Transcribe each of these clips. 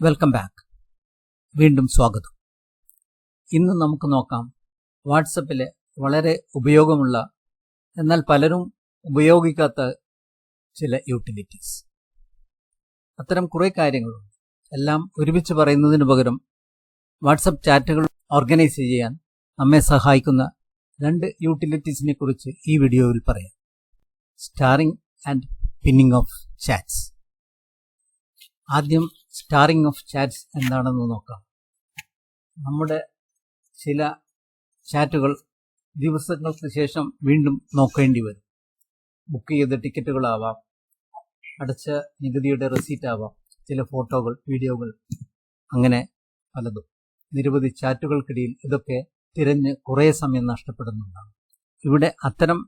Welcome back. വീണ്ടും സ്വാഗതം. ഇന്ന് നമുക്ക് നോക്കാം വാട്സപ്പിലെ വളരെ ഉപയോഗമുള്ള എന്നാൽ പലരും ഉപയോഗിക്കാത്ത ചില യൂട്ടിലിറ്റീസ്. അത്തരം കുറേ കാര്യങ്ങളുണ്ട്. എല്ലാം ഒരുമിച്ച് പറയുന്നതിന് പകരം വാട്സപ്പ് ചാറ്റുകൾ ഓർഗനൈസ് ചെയ്യാൻ നമ്മെ സഹായിക്കുന്ന രണ്ട് യൂട്ടിലിറ്റീസിനെ കുറിച്ച് ഈ വീഡിയോയിൽ പറയാം. Starring and pinning of chats. ആദ്യം സ്റ്റാറിംഗ് ഓഫ് ചാറ്റ്സ് എന്താണെന്ന് നോക്കാം. നമ്മുടെ ചില ചാറ്റുകൾ ദിവസങ്ങൾക്ക് ശേഷം വീണ്ടും നോക്കേണ്ടി വരും. ബുക്ക് ചെയ്ത ടിക്കറ്റുകളാവാം, അടച്ച നികുതിയുടെ റെസീറ്റ് ആവാം, ചില ഫോട്ടോകൾ, വീഡിയോകൾ, അങ്ങനെ പലതും. നിരവധി ചാറ്റുകൾക്കിടയിൽ ഇതൊക്കെ തിരഞ്ഞ് കുറേ സമയം നഷ്ടപ്പെടുന്നതാണ്. ഇവിടെ അത്തരം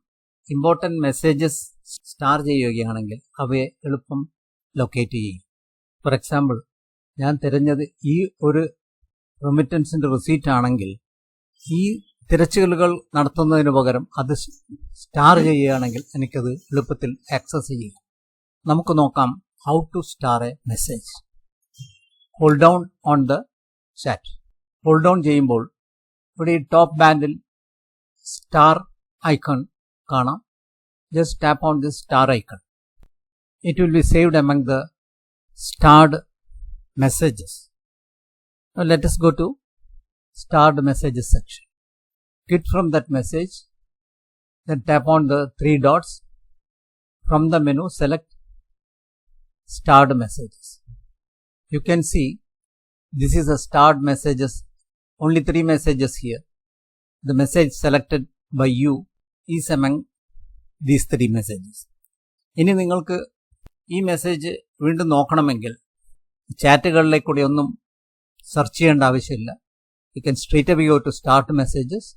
ഇമ്പോർട്ടൻറ്റ് മെസ്സേജസ് സ്റ്റാർ ചെയ്യുകയാണെങ്കിൽ അവയെ എളുപ്പം ലൊക്കേറ്റ് ചെയ്യും. ഫോർ എക്സാമ്പിൾ, ഞാൻ തിരഞ്ഞത് ഈ ഒരു റെമിറ്റൻസിൻ്റെ റെസീറ്റ് ആണെങ്കിൽ ഈ തിരച്ചിലുകൾ നടത്തുന്നതിന് പകരം അത് സ്റ്റാർ ചെയ്യുകയാണെങ്കിൽ എനിക്കത് എളുപ്പത്തിൽ ആക്സസ് ചെയ്യാം. നമുക്ക് നോക്കാം how to star a message. Hold down on the chat. Hold down ചെയ്യുമ്പോൾ ഇവിടെ ഈ ടോപ്പ് ബാൻഡിൽ സ്റ്റാർ ഐക്കൺ കാണാം. Just tap on this star icon. It will be saved among the starred messages. Now let us go to starred messages section. Click from that message, then tap on the three dots. From the menu, select starred messages. You can see this is a starred messages, only 3 messages here. The message selected by you is among these 3 messages. ഇനി നിങ്ങൾക്ക് ഈ message വീണ്ടും നോക്കണമെങ്കിൽ ചാറ്റുകളിലേക്ക് കൂടി ഒന്നും search ചെയ്യേണ്ട ആവശ്യമില്ല. You can straight away go to start messages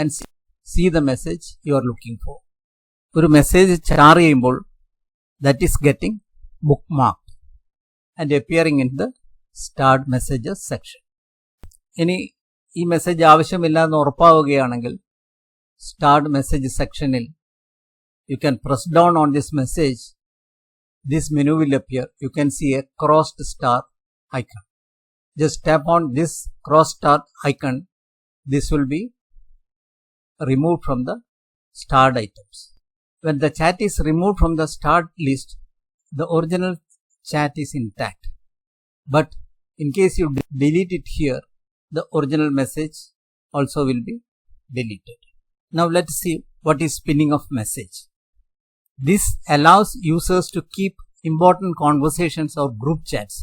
and see the message you are looking for. ഒരു മെസ്സേജ് സ്റ്റാർ ചെയ്യുമ്പോൾ that is getting bookmark and appearing in the starred messages section. ഇനി ഈ message ആവശ്യമില്ല എന്ന് ഉറപ്പാവുകയാണെങ്കിൽ starred message സെക്ഷനിൽ you can press down on this message. This menu will appear. You can see a crossed star icon. Just tap on this crossed star icon. This will be removed from the starred items. When the chat is removed from the starred list, the original chat is intact. But in case you delete it here, the original message also will be deleted. Now let's see what is pinning of message. This allows users to keep important conversations or group chats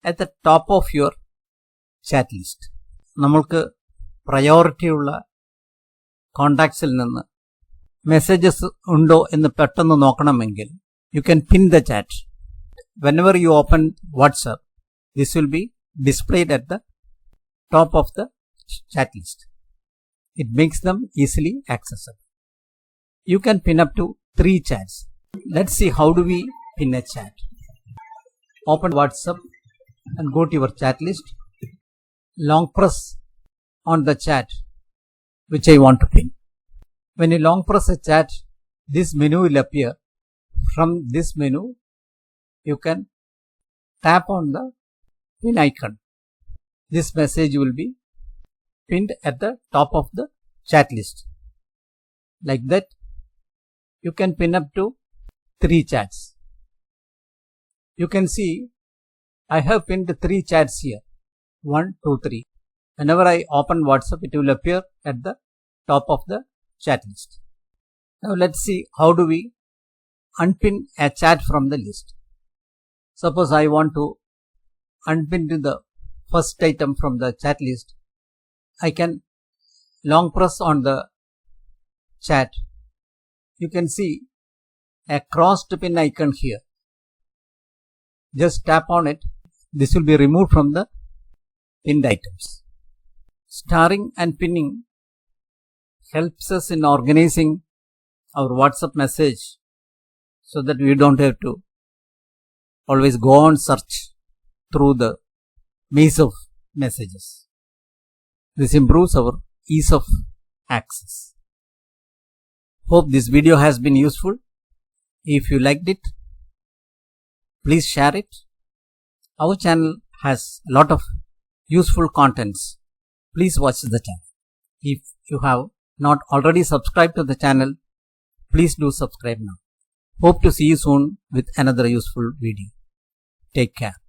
at the top of your chat list. നമ്മൾക്ക് priority ഉള്ള കോണ്ടാക്ട്സിൽ നിന്ന് messages ഉണ്ടോ എന്ന് പെട്ടെന്ന് നോക്കണമെങ്കിൽ you can pin the chat. Whenever you open WhatsApp, this will be displayed at the top of the chat list. It makes dum easily accessible. You can pin up to 3 chats. Let's see how do we pin a chat. Open WhatsApp and go to your chat list. Long press on the chat which I want to pin. When you long press a chat, this menu will appear. From this menu, you can tap on the pin icon. This message will be pinned at the top of the chat list. Like that, you can pin up to 3 chats. You can see I have pinned 3 chats here. 1, 2, 3. Whenever I open WhatsApp, it will appear at the top of the chat list. Now let's see how do we unpin a chat from the list. Suppose I want to unpin the first item from the chat list. I can long press on the chat. You can see a crossed pin icon here. Just tap on it. This will be removed from the pinned items. Starring and pinning helps us in organizing our WhatsApp message so that we don't have to always go on search through the maze of messages. This improves our ease of access. Hope this video has been useful. If you liked it, please share it. Our channel has a lot of useful contents. Please watch the channel. If you have not already subscribed to the channel, please do subscribe now. Hope to see you soon with another useful video. Take care.